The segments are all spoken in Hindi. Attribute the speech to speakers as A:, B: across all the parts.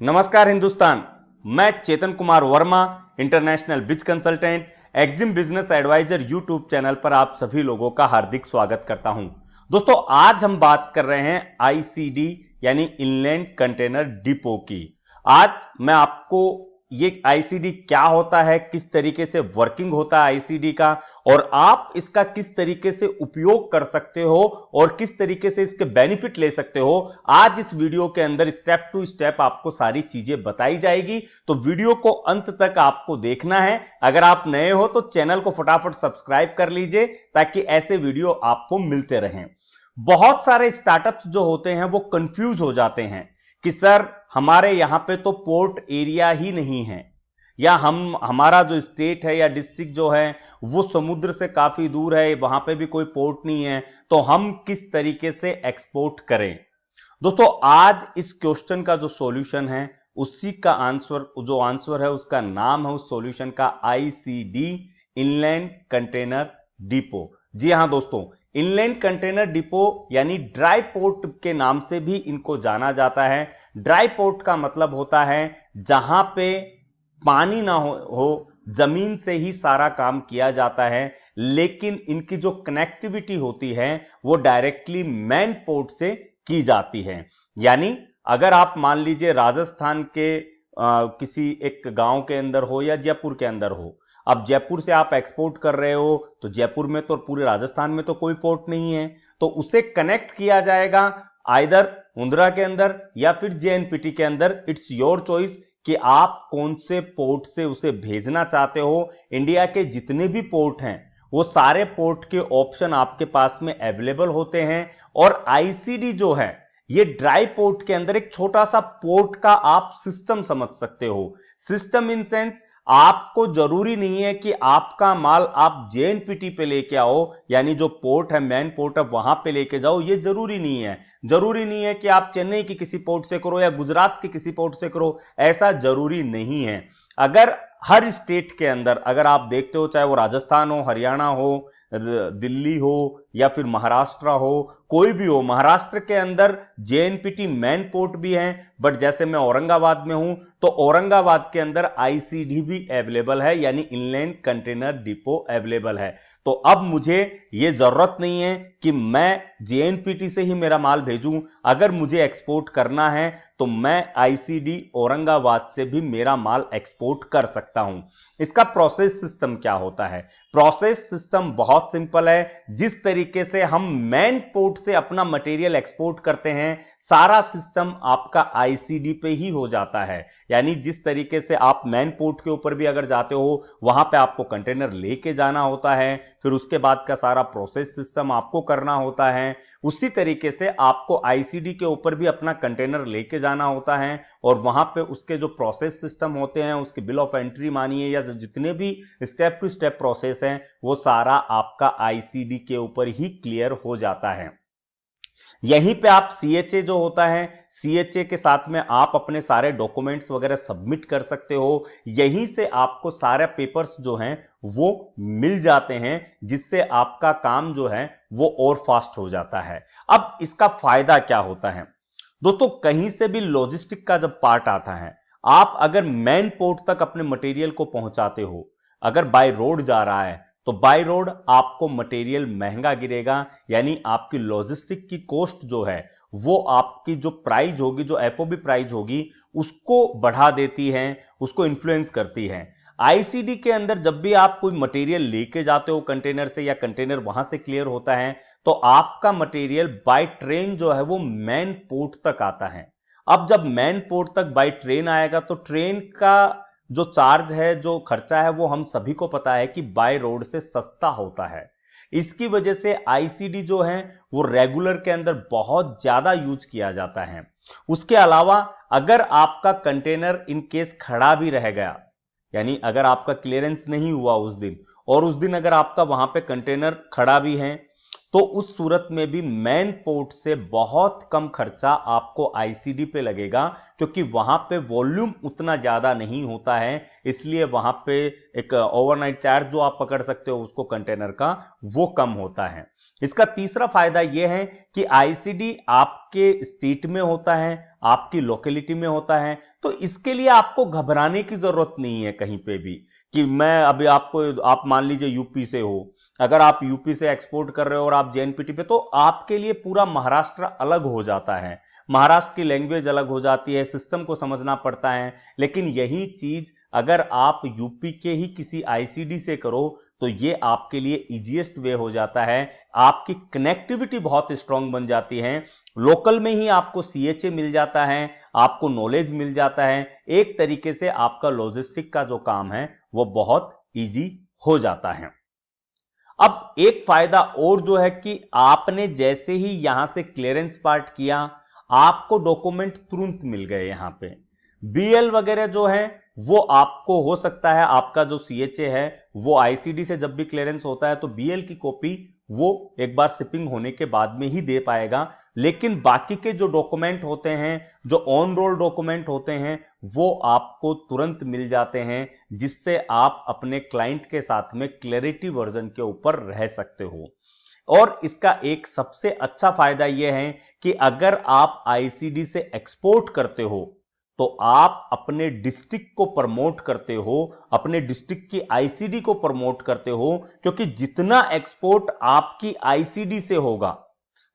A: नमस्कार हिंदुस्तान। मैं Chetan Kumar Verma, international biz consultant, Exim business adviser YouTube channel पर आप सभी लोगों का हार्दिक स्वागत करता हूं। दोस्तों, आज हम बात कर रहे हैं आईसीडी यानी इनलैंड कंटेनर डिपो की। आज मैं आपको ये आईसीडी क्या होता है, किस तरीके से वर्किंग होता है आईसीडी का, और आप इसका किस तरीके से उपयोग कर सकते हो और किस तरीके से इसके बेनिफिट ले सकते हो, आज इस वीडियो के अंदर स्टेप टू स्टेप आपको सारी चीजें बताई जाएगी। तो वीडियो को अंत तक आपको देखना है। अगर आप नए हो तो चैनल को फटाफट सब्सक्राइब कर लीजिए ताकि ऐसे वीडियो आपको मिलते रहें। बहुत सारे स्टार्टअप्स जो होते हैं वो कंफ्यूज हो जाते हैं कि सर हमारे यहां पे तो पोर्ट एरिया ही नहीं है, या हमारा जो स्टेट है या डिस्ट्रिक्ट जो है वो समुद्र से काफी दूर है, वहां पे भी कोई पोर्ट नहीं है, तो हम किस तरीके से एक्सपोर्ट करें। दोस्तों, आज इस क्वेश्चन का जो सॉल्यूशन है उसी का आंसर है, उसका नाम है उस सॉल्यूशन का आईसीडी, इनलैंड कंटेनर डिपो। जी हां दोस्तों, इनलैंड कंटेनर डिपो यानी ड्राई पोर्ट के नाम से भी इनको जाना जाता है। ड्राई पोर्ट का मतलब होता है जहां पे पानी ना हो, जमीन से ही सारा काम किया जाता है, लेकिन इनकी जो कनेक्टिविटी होती है वो डायरेक्टली मैन पोर्ट से की जाती है। यानी अगर आप मान लीजिए राजस्थान के किसी एक गांव के अंदर हो या जयपुर के अंदर हो, अब जयपुर से आप एक्सपोर्ट कर रहे हो तो जयपुर में तो, पूरे राजस्थान में तो कोई पोर्ट नहीं है, तो उसे कनेक्ट किया जाएगा आइदर मुंद्रा के अंदर या फिर जेएनपीटी के अंदर। इट्स योर चॉइस कि आप कौन से पोर्ट से उसे भेजना चाहते हो। इंडिया के जितने भी पोर्ट हैं वो सारे पोर्ट के ऑप्शन आपके पास में अवेलेबल होते हैं। और आईसीडी जो है ये ड्राई पोर्ट के अंदर एक छोटा सा पोर्ट का आप सिस्टम समझ सकते हो। सिस्टम इन सेंस, आपको जरूरी नहीं है कि आपका माल आप जेएनपीटी पे लेके आओ, यानी जो पोर्ट है मैन पोर्ट है वहां पे लेके जाओ, ये जरूरी नहीं है। जरूरी नहीं है कि आप चेन्नई की किसी पोर्ट से करो या गुजरात के किसी पोर्ट से करो, ऐसा जरूरी नहीं है। अगर हर स्टेट के अंदर अगर आप देखते हो, चाहे वो राजस्थान हो, हरियाणा हो, दिल्ली हो या फिर महाराष्ट्र हो, कोई भी हो, महाराष्ट्र के अंदर जेएनपीटी मैन पोर्ट भी है, बट जैसे मैं औरंगाबाद में हूं तो औरंगाबाद के अंदर आईसीडी भी अवेलेबल है, यानी इनलैंड कंटेनर डिपो अवेलेबल है। तो अब मुझे यह जरूरत नहीं है कि मैं जेएनपीटी से ही मेरा माल भेजूं। अगर मुझे एक्सपोर्ट करना है तो मैं आईसीडी औरंगाबाद से भी मेरा माल एक्सपोर्ट कर सकता हूं। इसका प्रोसेस सिस्टम क्या होता है? प्रोसेस सिस्टम बहुत सिंपल है। जिस तरीके से हम मैन पोर्ट से अपना मटेरियल एक्सपोर्ट करते हैं, सारा सिस्टम आपका आईसीडी पे ही हो जाता है। यानी जिस तरीके से आप मैन पोर्ट के ऊपर भी अगर जाते हो, वहां पे आपको कंटेनर लेके जाना होता है, फिर उसके बाद का सारा प्रोसेस सिस्टम आपको करना होता है, उसी तरीके से आपको आईसीडी के ऊपर भी अपना कंटेनर लेके जाना होता है। और वहां पे उसके जो प्रोसेस सिस्टम होते हैं, उसके बिल ऑफ एंट्री मानिए या जितने भी स्टेप टू स्टेप प्रोसेस हैं, वो सारा आपका आईसीडी के ऊपर ही क्लियर हो जाता है। यहीं पे आप सीएचए जो होता है, सीएचए के साथ में आप अपने सारे डॉक्यूमेंट्स वगैरह सबमिट कर सकते हो। यहीं से आपको सारे पेपर्स जो हैं वो मिल जाते हैं, जिससे आपका काम जो है वो और फास्ट हो जाता है। अब इसका फायदा क्या होता है दोस्तों? कहीं से भी लॉजिस्टिक का जब पार्ट आता है, आप अगर मेन पोर्ट तक अपने मटेरियल को पहुंचाते हो, अगर बाय रोड जा रहा है तो बाय रोड आपको मटेरियल महंगा गिरेगा, यानी आपकी लॉजिस्टिक की कॉस्ट जो है वो आपकी जो प्राइस होगी, जो एफओबी प्राइस होगी, उसको बढ़ा देती है, उसको इन्फ्लुएंस करती है। आईसीडी के अंदर जब भी आप कोई मटेरियल लेके जाते हो कंटेनर से, या कंटेनर वहां से क्लियर होता है, तो आपका मटेरियल बाय ट्रेन जो है वो मैन पोर्ट तक आता है। अब जब मैन पोर्ट तक बाय ट्रेन आएगा तो ट्रेन का जो चार्ज है, जो खर्चा है, वो हम सभी को पता है कि बाय रोड से सस्ता होता है। इसकी वजह से आईसीडी जो है वो रेगुलर के अंदर बहुत ज्यादा यूज किया जाता है। उसके अलावा अगर आपका कंटेनर इन केस खड़ा भी रह गया, यानी अगर आपका क्लियरेंस नहीं हुआ उस दिन, और उस दिन अगर आपका वहां पे कंटेनर खड़ा भी है, तो उस सूरत में भी मैन पोर्ट से बहुत कम खर्चा आपको आईसीडी पे लगेगा, क्योंकि वहां पे वॉल्यूम उतना ज्यादा नहीं होता है। इसलिए वहां पे एक ओवरनाइट चार्ज जो आप पकड़ सकते हो उसको कंटेनर का, वो कम होता है। इसका तीसरा फायदा यह है कि आईसीडी आपके स्टेट में होता है, आपकी लोकेलिटी में होता है, तो इसके लिए आपको घबराने की जरूरत नहीं है कहीं पे भी कि मैं अभी आपको, आप मान लीजिए यूपी से हो, अगर आप यूपी से एक्सपोर्ट कर रहे हो और आप जेएनपीटी पे, तो आपके लिए पूरा महाराष्ट्र अलग हो जाता है, महाराष्ट्र की लैंग्वेज अलग हो जाती है, सिस्टम को समझना पड़ता है। लेकिन यही चीज अगर आप यूपी के ही किसी आईसीडी से करो तो ये आपके लिए इजीएस्ट वे हो जाता है, आपकी कनेक्टिविटी बहुत स्ट्रांग बन जाती है, लोकल में ही आपको सीएचए मिल जाता है, आपको नॉलेज मिल जाता है, एक तरीके से आपका लॉजिस्टिक का जो काम है वो बहुत इजी हो जाता है। अब एक फायदा और जो है कि आपने जैसे ही यहां से क्लियरेंस पार्ट किया, आपको डॉक्यूमेंट तुरंत मिल गए। यहां पे बीएल वगैरह जो है वो आपको हो सकता है, आपका जो सीएचए है वो आईसीडी से जब भी क्लियरेंस होता है तो बीएल की कॉपी वो एक बार शिपिंग होने के बाद में ही दे पाएगा, लेकिन बाकी के जो डॉक्यूमेंट होते हैं, जो ऑन रोल डॉक्यूमेंट होते हैं, वो आपको तुरंत मिल जाते हैं, जिससे आप अपने क्लाइंट के साथ में क्लैरिटी वर्जन के ऊपर रह सकते हो। और इसका एक सबसे अच्छा फायदा यह है कि अगर आप आईसीडी से एक्सपोर्ट करते हो तो आप अपने डिस्ट्रिक्ट को प्रमोट करते हो, अपने डिस्ट्रिक्ट की आईसीडी को प्रमोट करते हो, क्योंकि जितना एक्सपोर्ट आपकी आईसीडी से होगा,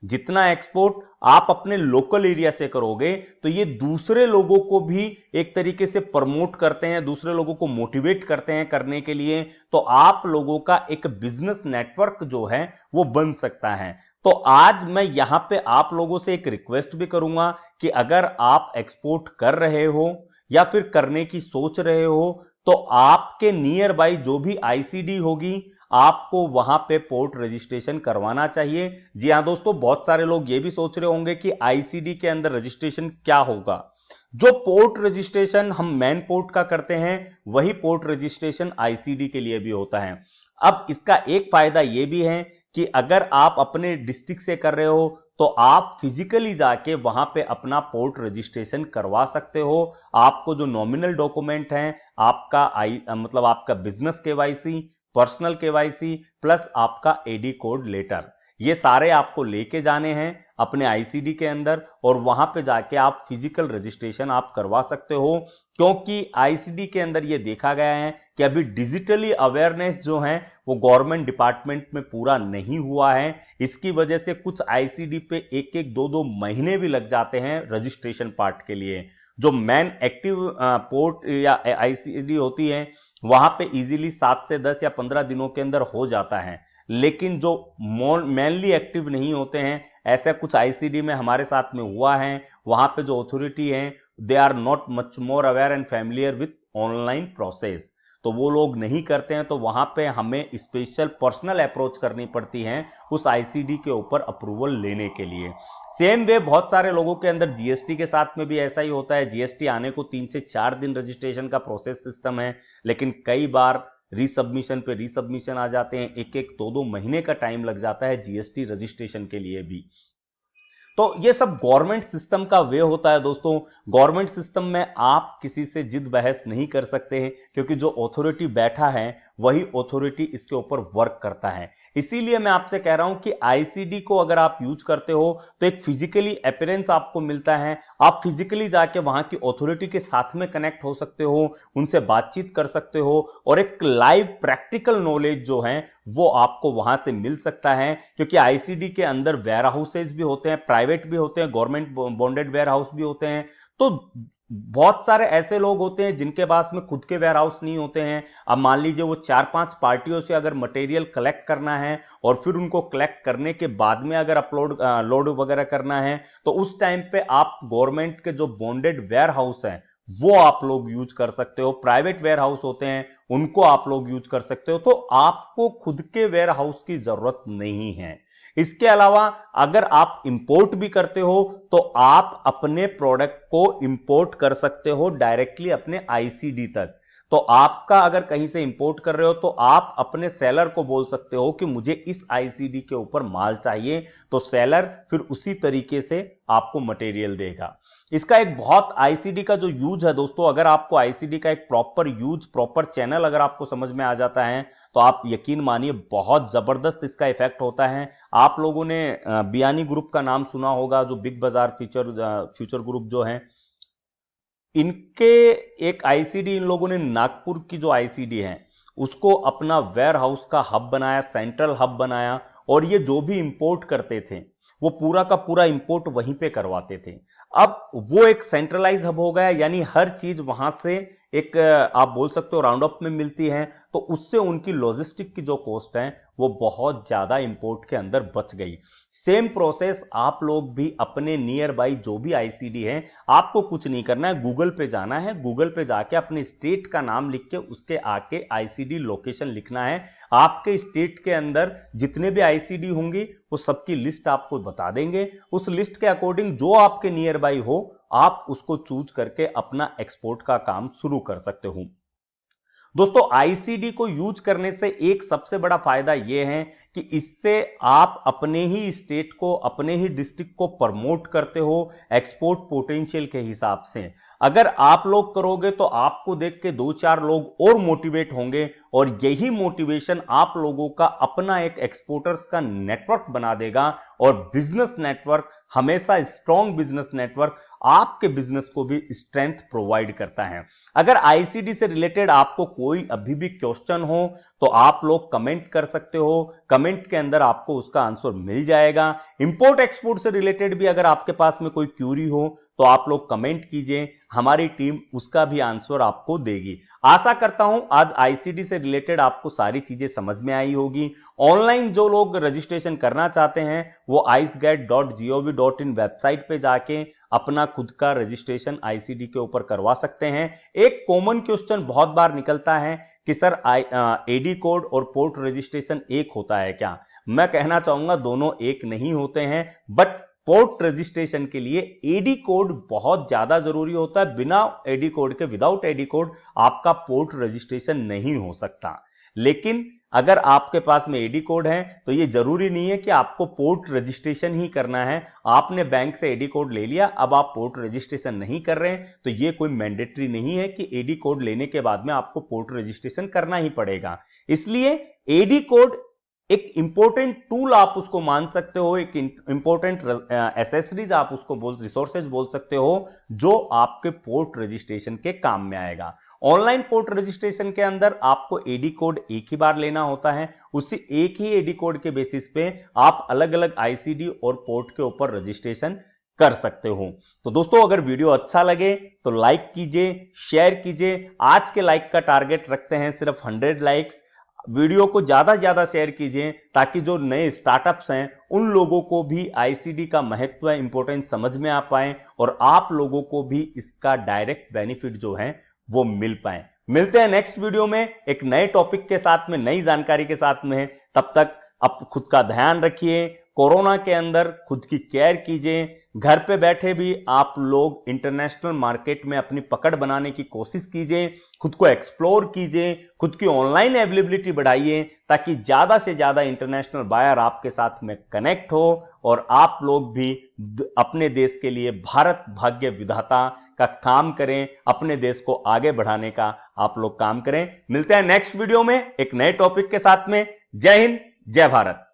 A: जितना एक्सपोर्ट आप अपने लोकल एरिया से करोगे, तो ये दूसरे लोगों को भी एक तरीके से प्रमोट करते हैं, दूसरे लोगों को मोटिवेट करते हैं करने के लिए, तो आप लोगों का एक बिजनेस नेटवर्क जो है वो बन सकता है। तो आज मैं यहां पे आप लोगों से एक रिक्वेस्ट भी करूंगा कि अगर आप एक्सपोर्ट कर रहे हो या फिर करने की सोच रहे हो, तो आपके नियर बाई जो भी आईसीडी होगी, आपको वहां पे पोर्ट रजिस्ट्रेशन करवाना चाहिए। जी हां दोस्तों, बहुत सारे लोग ये भी सोच रहे होंगे कि आईसीडी के अंदर रजिस्ट्रेशन क्या होगा। जो पोर्ट रजिस्ट्रेशन हम मेन पोर्ट का करते हैं, वही पोर्ट रजिस्ट्रेशन आईसीडी के लिए भी होता है। अब इसका एक फायदा यह भी है कि अगर आप अपने डिस्ट्रिक्ट से कर रहे हो तो आप फिजिकली जाके वहां पे अपना पोर्ट रजिस्ट्रेशन करवा सकते हो। आपको जो नॉमिनल डॉक्यूमेंट हैं, आपका मतलब आपका business KYC, personal KYC plus आपका एडी कोड लेटर, ये सारे आपको लेके जाने हैं अपने आईसीडी के अंदर, और वहां पे जाके आप फिजिकल रजिस्ट्रेशन आप करवा सकते हो। क्योंकि आईसीडी के अंदर ये देखा गया है कि अभी डिजिटली अवेयरनेस जो है वो गवर्नमेंट डिपार्टमेंट में पूरा नहीं हुआ है। इसकी वजह से कुछ आईसीडी पे एक एक दो दो महीने भी लग जाते हैं रजिस्ट्रेशन पार्ट के लिए। जो मेन एक्टिव पोर्ट या आईसीडी होती है वहां पे इजीली 7 से 10 या 15 दिनों के अंदर हो जाता है, लेकिन जो मेनली एक्टिव नहीं होते हैं, ऐसा कुछ आईसीडी में हमारे साथ में हुआ है। वहां पे जो अथॉरिटी है they are not much more aware and familiar with online process, तो वो लोग नहीं करते हैं, तो वहां पे हमें स्पेशल पर्सनल अप्रोच करनी पड़ती है उस आईसीडी के ऊपर अप्रूवल लेने के लिए। सेम वे बहुत सारे लोगों के अंदर जीएसटी के साथ में भी ऐसा ही होता है। जीएसटी आने को 3 से 4 दिन रजिस्ट्रेशन का प्रोसेस सिस्टम है, लेकिन कई बार रीसबमिशन पे रीसबमिशन आ जाते हैं, एक एक दो दो महीने का टाइम लग जाता है जीएसटी रजिस्ट्रेशन के लिए भी। तो ये सब गवर्नमेंट सिस्टम का वे होता है दोस्तों। गवर्नमेंट सिस्टम में आप किसी से जिद बहस नहीं कर सकते हैं, क्योंकि जो अथॉरिटी बैठा है वही अथॉरिटी इसके ऊपर वर्क करता है। इसीलिए मैं आपसे कह रहा हूं कि आईसीडी को अगर आप यूज करते हो तो एक फिजिकली अपीयरेंस आपको मिलता है, आप फिजिकली जाके वहां की अथॉरिटी के साथ में कनेक्ट हो सकते हो, उनसे बातचीत कर सकते हो, और एक लाइव प्रैक्टिकल नॉलेज जो है वो आपको वहां से मिल सकता है। क्योंकि आईसीडी के अंदर वेयर हाउसेज भी होते हैं, प्राइवेट भी होते हैं, गवर्नमेंट बॉन्डेड वेयर हाउस भी होते हैं। तो बहुत सारे ऐसे लोग होते हैं जिनके पास में खुद के वेयर हाउस नहीं होते हैं। अब मान लीजिए वो 4-5 पार्टियों से अगर मटेरियल कलेक्ट करना है और फिर उनको कलेक्ट करने के बाद में अगर अपलोड लोड वगैरह करना है, तो उस टाइम पे आप गवर्नमेंट के जो बॉन्डेड वेयर हाउस है वो आप लोग यूज कर सकते हो। प्राइवेट वेयर हाउस होते हैं उनको आप लोग यूज कर सकते हो। तो आपको खुद के वेयर हाउस की जरूरत नहीं है। इसके अलावा अगर आप इंपोर्ट भी करते हो तो आप अपने प्रोडक्ट को इंपोर्ट कर सकते हो डायरेक्टली अपने आईसीडी तक। तो आपका अगर कहीं से इंपोर्ट कर रहे हो तो आप अपने सेलर को बोल सकते हो कि मुझे इस आईसीडी के ऊपर माल चाहिए, तो सेलर फिर उसी तरीके से आपको मटेरियल देगा। इसका एक बहुत आईसीडी का जो यूज है दोस्तों, अगर आपको आईसीडी का एक प्रॉपर यूज, प्रॉपर चैनल अगर आपको समझ में आ जाता है तो आप यकीन मानिए बहुत जबरदस्त इसका इफेक्ट होता है। आप लोगों ने बियानी ग्रुप का नाम सुना होगा, जो बिग बाजार फ्यूचर ग्रुप जो है, इनके एक आईसीडी, इन लोगों ने नागपुर की जो आईसीडी है उसको अपना वेयर हाउस का हब बनाया, सेंट्रल हब बनाया, और ये जो भी इंपोर्ट करते थे वो पूरा का पूरा इंपोर्ट वहीं पे करवाते थे। अब वो एक सेंट्रलाइज हब हो गया, यानी हर चीज वहां से एक आप बोल सकते हो राउंड अप में मिलती है, तो उससे उनकी लॉजिस्टिक की जो कॉस्ट है वो बहुत ज्यादा इंपोर्ट के अंदर बच गई। सेम प्रोसेस आप लोग भी अपने नियर बाई जो भी आईसीडी है, आपको कुछ नहीं करना है, गूगल पे जाना है, गूगल पे जाके अपने स्टेट का नाम लिख के उसके आके आईसीडी लोकेशन लिखना है। आपके स्टेट के अंदर जितने भी आईसीडी होंगी वो सबकी लिस्ट आपको बता देंगे। उस लिस्ट के अकॉर्डिंग जो आपके नियर बाई हो आप उसको चूज करके अपना एक्सपोर्ट का काम शुरू कर सकते हो। दोस्तों, आईसीडी को यूज करने से एक सबसे बड़ा फायदा यह है कि इससे आप अपने ही स्टेट को, अपने ही डिस्ट्रिक्ट को प्रमोट करते हो एक्सपोर्ट पोटेंशियल के हिसाब से। अगर आप लोग करोगे तो आपको देख के 2-4 लोग और मोटिवेट होंगे, और यही मोटिवेशन आप लोगों का अपना एक एक्सपोर्टर्स का नेटवर्क बना देगा। और बिजनेस नेटवर्क हमेशा, स्ट्रॉन्ग बिजनेस नेटवर्क आपके बिजनेस को भी स्ट्रेंथ प्रोवाइड करता है। अगर आईसीडी से रिलेटेड आपको कोई अभी भी क्वेश्चन हो तो आप लोग कमेंट कर सकते हो, कमेंट के अंदर आपको उसका आंसर मिल जाएगा। इंपोर्ट एक्सपोर्ट से रिलेटेड भी अगर आपके पास में कोई क्यूरी हो तो आप लोग कमेंट कीजिए, हमारी टीम उसका भी आंसर आपको देगी। आशा करता हूं आज आईसीडी से रिलेटेड आपको सारी चीजें समझ में आई होगी। ऑनलाइन जो लोग रजिस्ट्रेशन करना चाहते हैं वो iceguide.gov.in वेबसाइट पे जाके अपना खुद का रजिस्ट्रेशन आईसीडी के ऊपर करवा सकते हैं। एक कॉमन क्वेश्चन बहुत बार निकलता है कि सर एडी कोड और पोर्ट रजिस्ट्रेशन एक होता है क्या? मैं कहना चाहूंगा दोनों एक नहीं होते हैं, बट पोर्ट रजिस्ट्रेशन के लिए एडी कोड बहुत ज्यादा जरूरी होता है। बिना एडी कोड के, विदाउट एडी कोड आपका पोर्ट रजिस्ट्रेशन नहीं हो सकता। लेकिन अगर आपके पास में एडी कोड है तो यह जरूरी नहीं है कि आपको पोर्ट रजिस्ट्रेशन ही करना है। आपने बैंक से एडी कोड ले लिया, अब आप पोर्ट रजिस्ट्रेशन नहीं कर रहे हैं तो यह कोई मैंडेटरी नहीं है कि एडी कोड लेने के बाद में आपको पोर्ट रजिस्ट्रेशन करना ही पड़ेगा। इसलिए एडी कोड एक इंपॉर्टेंट टूल आप उसको मान सकते हो, एक इंपॉर्टेंट एसेसरीज आप उसको रिसोर्सेज बोल सकते हो, जो आपके पोर्ट रजिस्ट्रेशन के काम में आएगा। ऑनलाइन पोर्ट रजिस्ट्रेशन के अंदर आपको एडी कोड एक ही बार लेना होता है, उसी एक ही एडी कोड के बेसिस पे आप अलग अलग आईसीडी और पोर्ट के ऊपर रजिस्ट्रेशन कर सकते हो। तो दोस्तों, अगर वीडियो अच्छा लगे तो लाइक कीजिए, शेयर कीजिए। आज के लाइक का टारगेट रखते हैं सिर्फ 100 लाइक्स। वीडियो को ज्यादा से ज्यादा शेयर कीजिए ताकि जो नए स्टार्टअप्स हैं उन लोगों को भी आईसीडी का महत्व, इंपॉर्टेंस समझ में आ पाए और आप लोगों को भी इसका डायरेक्ट बेनिफिट जो है वो मिल पाए। मिलते हैं नेक्स्ट वीडियो में एक नए टॉपिक के साथ में, नई जानकारी के साथ में। तब तक आप खुद का ध्यान रखिए, कोरोना के अंदर खुद की केयर कीजिए। घर पे बैठे भी आप लोग इंटरनेशनल मार्केट में अपनी पकड़ बनाने की कोशिश कीजिए, खुद को एक्सप्लोर कीजिए, खुद की ऑनलाइन अवेलेबिलिटी बढ़ाइए ताकि ज्यादा से ज्यादा इंटरनेशनल बायर आपके साथ में कनेक्ट हो और आप लोग भी अपने देश के लिए भारत भाग्य विधाता का काम करें, अपने देश को आगे बढ़ाने का आप लोग काम करें। मिलते हैं नेक्स्ट वीडियो में एक नए टॉपिक के साथ में। जय हिंद, जय भारत।